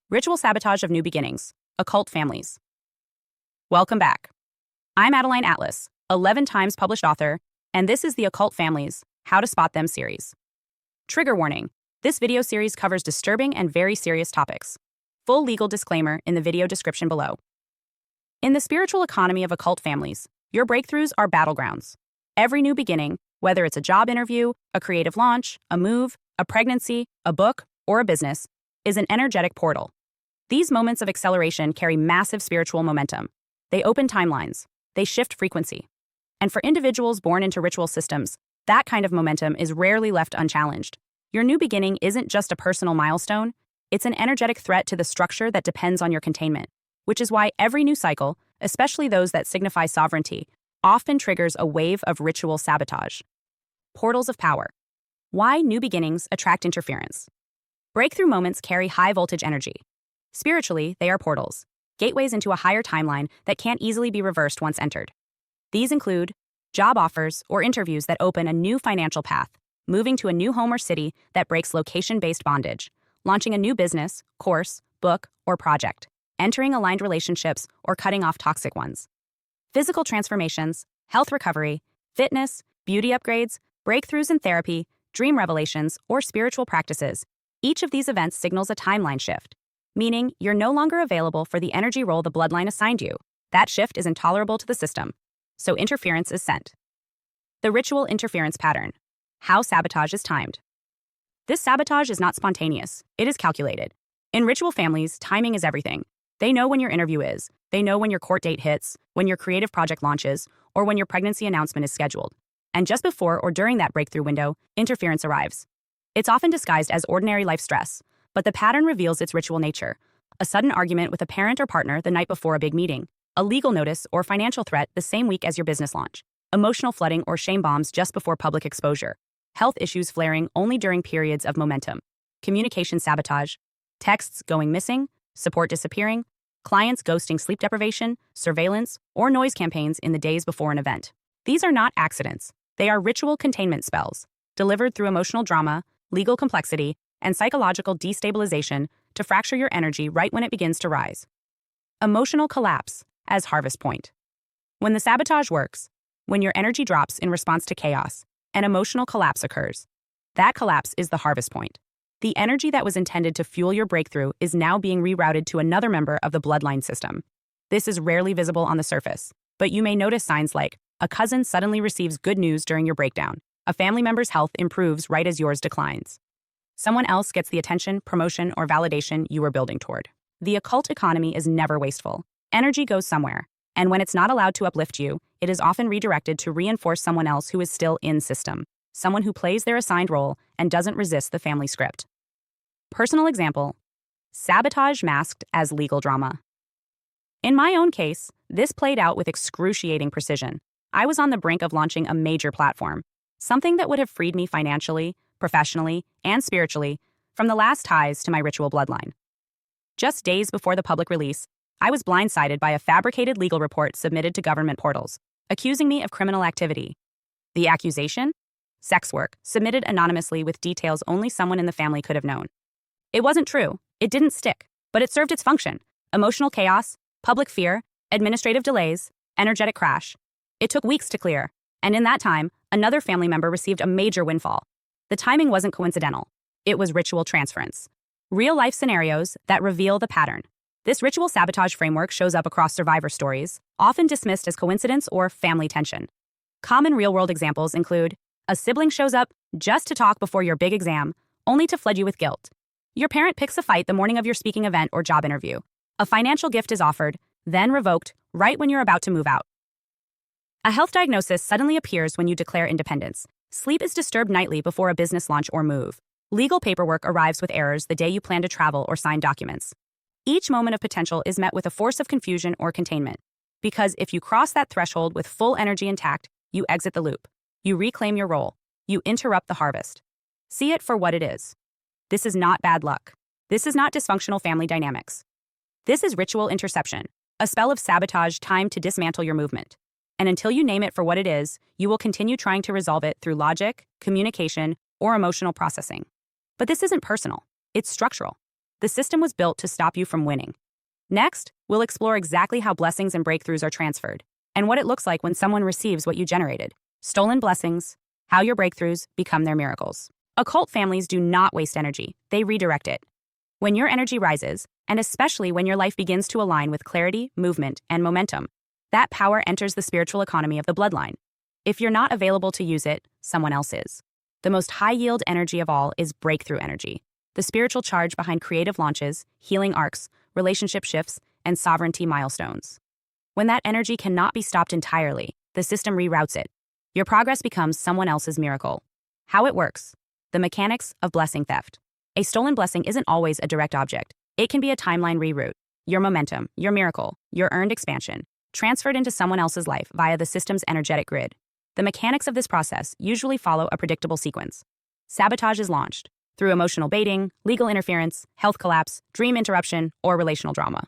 Ritual Sabotage of New Beginnings, Occult Families. Welcome back. I'm Adeline Atlas, 11 times published author, and this is the Occult Families, How to Spot Them series. Trigger warning, this video series covers disturbing and very serious topics. Full legal disclaimer in the video description below. In the spiritual economy of occult families, your breakthroughs are battlegrounds. Every new beginning, whether it's a job interview, a creative launch, a move, a pregnancy, a book, or a business, is an energetic portal. These moments of acceleration carry massive spiritual momentum. They open timelines. They shift frequency. And for individuals born into ritual systems, that kind of momentum is rarely left unchallenged. Your new beginning isn't just a personal milestone, it's an energetic threat to the structure that depends on your containment, which is why every new cycle, especially those that signify sovereignty, often triggers a wave of ritual sabotage. Portals of power. Why new beginnings attract interference. Breakthrough moments carry high-voltage energy. Spiritually, they are portals, gateways into a higher timeline that can't easily be reversed once entered. These include job offers or interviews that open a new financial path, moving to a new home or city that breaks location-based bondage, launching a new business, course, book, or project, entering aligned relationships, or cutting off toxic ones. Physical transformations, health recovery, fitness, beauty upgrades, breakthroughs in therapy, dream revelations, or spiritual practices. Each of these events signals a timeline shift, meaning you're no longer available for the energy role the bloodline assigned you. That shift is intolerable to the system, so interference is sent. The ritual interference pattern. How sabotage is timed. This sabotage is not spontaneous, it is calculated. In ritual families, timing is everything. They know when your interview is, they know when your court date hits, when your creative project launches, or when your pregnancy announcement is scheduled. And just before or during that breakthrough window, interference arrives. It's often disguised as ordinary life stress, but the pattern reveals its ritual nature. A sudden argument with a parent or partner the night before a big meeting, a legal notice or financial threat the same week as your business launch, emotional flooding or shame bombs just before public exposure, health issues flaring only during periods of momentum, communication sabotage, texts going missing, support disappearing, clients ghosting sleep deprivation, surveillance, or noise campaigns in the days before an event. These are not accidents. They are ritual containment spells, delivered through emotional drama, legal complexity, and psychological destabilization to fracture your energy right when it begins to rise. Emotional collapse as harvest point. When the sabotage works, when your energy drops in response to chaos, an emotional collapse occurs. That collapse is the harvest point. The energy that was intended to fuel your breakthrough is now being rerouted to another member of the bloodline system. This is rarely visible on the surface, but you may notice signs like a cousin suddenly receives good news during your breakdown, a family member's health improves right as yours declines. Someone else gets the attention, promotion, or validation you were building toward. The occult economy is never wasteful. Energy goes somewhere, and when it's not allowed to uplift you, it is often redirected to reinforce someone else who is still in system, someone who plays their assigned role and doesn't resist the family script. Personal example: sabotage masked as legal drama. In my own case, this played out with excruciating precision. I was on the brink of launching a major platform, something that would have freed me financially, professionally, and spiritually from the last ties to my ritual bloodline. Just days before the public release, I was blindsided by a fabricated legal report submitted to government portals, accusing me of criminal activity. The accusation? Sex work, submitted anonymously with details only someone in the family could have known. It wasn't true, it didn't stick, but it served its function. Emotional chaos, public fear, administrative delays, energetic crash. It took weeks to clear, and in that time, another family member received a major windfall. The timing wasn't coincidental. It was ritual transference. Real-life scenarios that reveal the pattern. This ritual sabotage framework shows up across survivor stories, often dismissed as coincidence or family tension. Common real-world examples include a sibling shows up just to talk before your big exam, only to flood you with guilt. Your parent picks a fight the morning of your speaking event or job interview. A financial gift is offered, then revoked, right when you're about to move out. A health diagnosis suddenly appears when you declare independence. Sleep is disturbed nightly before a business launch or move. Legal paperwork arrives with errors the day you plan to travel or sign documents. Each moment of potential is met with a force of confusion or containment. Because if you cross that threshold with full energy intact, you exit the loop. You reclaim your role. You interrupt the harvest. See it for what it is. This is not bad luck. This is not dysfunctional family dynamics. This is ritual interception, a spell of sabotage timed to dismantle your movement. And until you name it for what it is, you will continue trying to resolve it through logic, communication, or emotional processing. But this isn't personal. It's structural. The system was built to stop you from winning. Next, we'll explore exactly how blessings and breakthroughs are transferred, and what it looks like when someone receives what you generated. Stolen blessings, how your breakthroughs become their miracles. Occult families do not waste energy, they redirect it. When your energy rises, and especially when your life begins to align with clarity, movement, and momentum, that power enters the spiritual economy of the bloodline. If you're not available to use it, someone else is. The most high-yield energy of all is breakthrough energy, the spiritual charge behind creative launches, healing arcs, relationship shifts, and sovereignty milestones. When that energy cannot be stopped entirely, the system reroutes it. Your progress becomes someone else's miracle. How it works. The mechanics of blessing theft. A stolen blessing isn't always a direct object. It can be a timeline reroute. Your momentum, your miracle, your earned expansion, transferred into someone else's life via the system's energetic grid. The mechanics of this process usually follow a predictable sequence. Sabotage is launched through emotional baiting, legal interference, health collapse, dream interruption, or relational drama.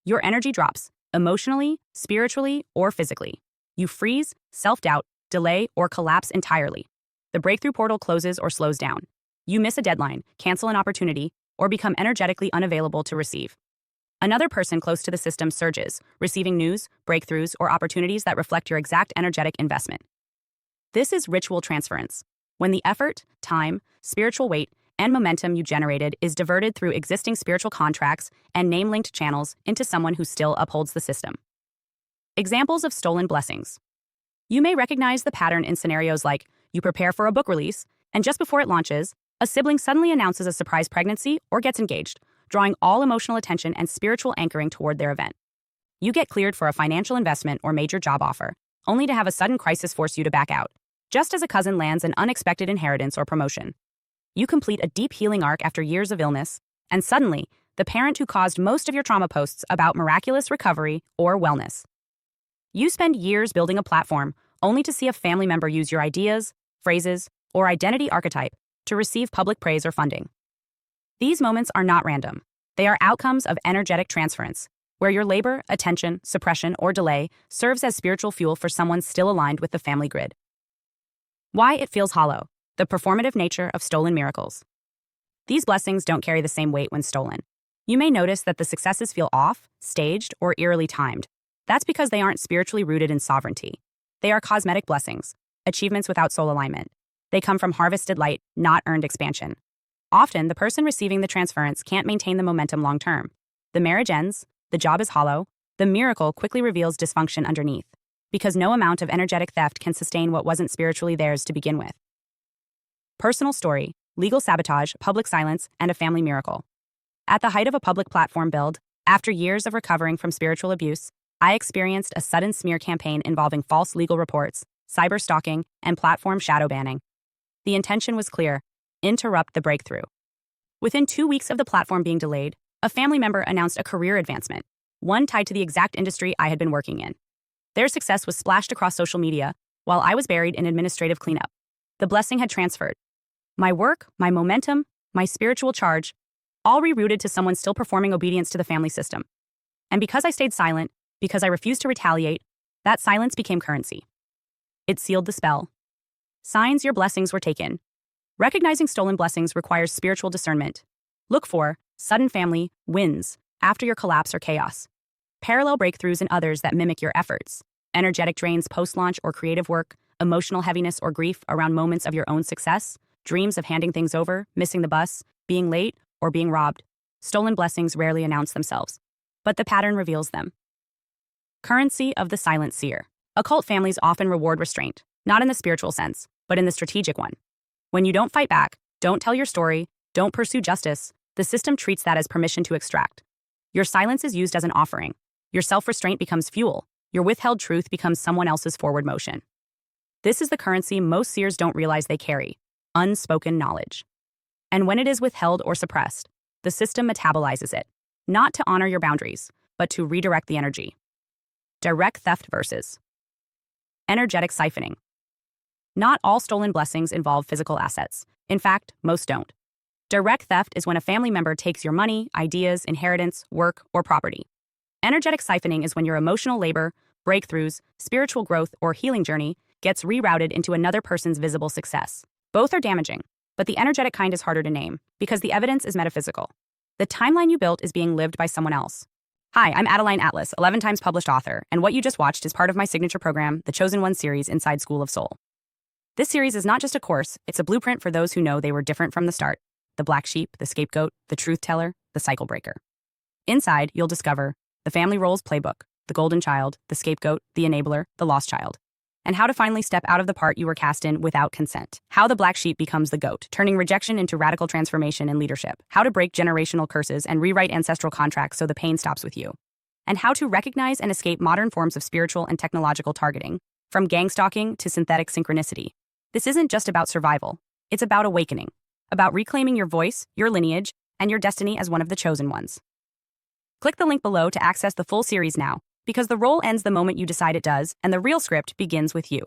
Your energy drops, emotionally, spiritually, or physically. You freeze, self-doubt, delay, or collapse entirely. The breakthrough portal closes or slows down. You miss a deadline, cancel an opportunity, or become energetically unavailable to receive. Another person close to the system surges, receiving news, breakthroughs, or opportunities that reflect your exact energetic investment. This is ritual transference, when the effort, time, spiritual weight, and momentum you generated is diverted through existing spiritual contracts and name-linked channels into someone who still upholds the system. Examples of stolen blessings. You may recognize the pattern in scenarios like you prepare for a book release, and just before it launches, a sibling suddenly announces a surprise pregnancy or gets engaged, drawing all emotional attention and spiritual anchoring toward their event. You get cleared for a financial investment or major job offer, only to have a sudden crisis force you to back out, just as a cousin lands an unexpected inheritance or promotion. You complete a deep healing arc after years of illness, and suddenly, the parent who caused most of your trauma posts about miraculous recovery or wellness. You spend years building a platform, only to see a family member use your ideas, phrases, or identity archetype to receive public praise or funding. These moments are not random. They are outcomes of energetic transference, where your labor, attention, suppression, or delay serves as spiritual fuel for someone still aligned with the family grid. Why it feels hollow. The performative nature of stolen miracles. These blessings don't carry the same weight when stolen. You may notice that the successes feel off, staged, or eerily timed. That's because they aren't spiritually rooted in sovereignty. They are cosmetic blessings, achievements without soul alignment. They come from harvested light, not earned expansion. Often, the person receiving the transference can't maintain the momentum long term. The marriage ends, the job is hollow, the miracle quickly reveals dysfunction underneath, because no amount of energetic theft can sustain what wasn't spiritually theirs to begin with. Personal story, legal sabotage, public silence, and a family miracle. At the height of a public platform build, after years of recovering from spiritual abuse, I experienced a sudden smear campaign involving false legal reports, cyber stalking, and platform shadow banning. The intention was clear: interrupt the breakthrough. Within 2 weeks of the platform being delayed, a family member announced a career advancement, one tied to the exact industry I had been working in. Their success was splashed across social media, while I was buried in administrative cleanup. The blessing had transferred. My work, my momentum, my spiritual charge, all rerouted to someone still performing obedience to the family system. And because I stayed silent, because I refused to retaliate, that silence became currency. It sealed the spell. Signs your blessings were taken. Recognizing stolen blessings requires spiritual discernment. Look for sudden family wins after your collapse or chaos. Parallel breakthroughs in others that mimic your efforts. Energetic drains post-launch or creative work, emotional heaviness or grief around moments of your own success, dreams of handing things over, missing the bus, being late, or being robbed. Stolen blessings rarely announce themselves, but the pattern reveals them. Currency of the silent seer. Occult families often reward restraint, not in the spiritual sense, but in the strategic one. When you don't fight back, don't tell your story, don't pursue justice, the system treats that as permission to extract. Your silence is used as an offering. Your self-restraint becomes fuel. Your withheld truth becomes someone else's forward motion. This is the currency most seers don't realize they carry: unspoken knowledge. And when it is withheld or suppressed, the system metabolizes it, not to honor your boundaries, but to redirect the energy. Direct theft versus energetic siphoning. Not all stolen blessings involve physical assets. In fact, most don't. Direct theft is when a family member takes your money, ideas, inheritance, work, or property. Energetic siphoning is when your emotional labor, breakthroughs, spiritual growth, or healing journey gets rerouted into another person's visible success. Both are damaging, but the energetic kind is harder to name because the evidence is metaphysical. The timeline you built is being lived by someone else. Hi, I'm Adeline Atlas, 11 times published author, and what you just watched is part of my signature program, the Chosen One series inside School of Soul. This series is not just a course, it's a blueprint for those who know they were different from the start. The black sheep, the scapegoat, the truth teller, the cycle breaker. Inside, you'll discover the family roles playbook, the golden child, the scapegoat, the enabler, the lost child, and how to finally step out of the part you were cast in without consent. How the black sheep becomes the goat, turning rejection into radical transformation in leadership. How to break generational curses and rewrite ancestral contracts so the pain stops with you. And how to recognize and escape modern forms of spiritual and technological targeting, from gang stalking to synthetic synchronicity. This isn't just about survival. It's about awakening, about reclaiming your voice, your lineage, and your destiny as one of the chosen ones. Click the link below to access the full series now, because the role ends the moment you decide it does, and the real script begins with you.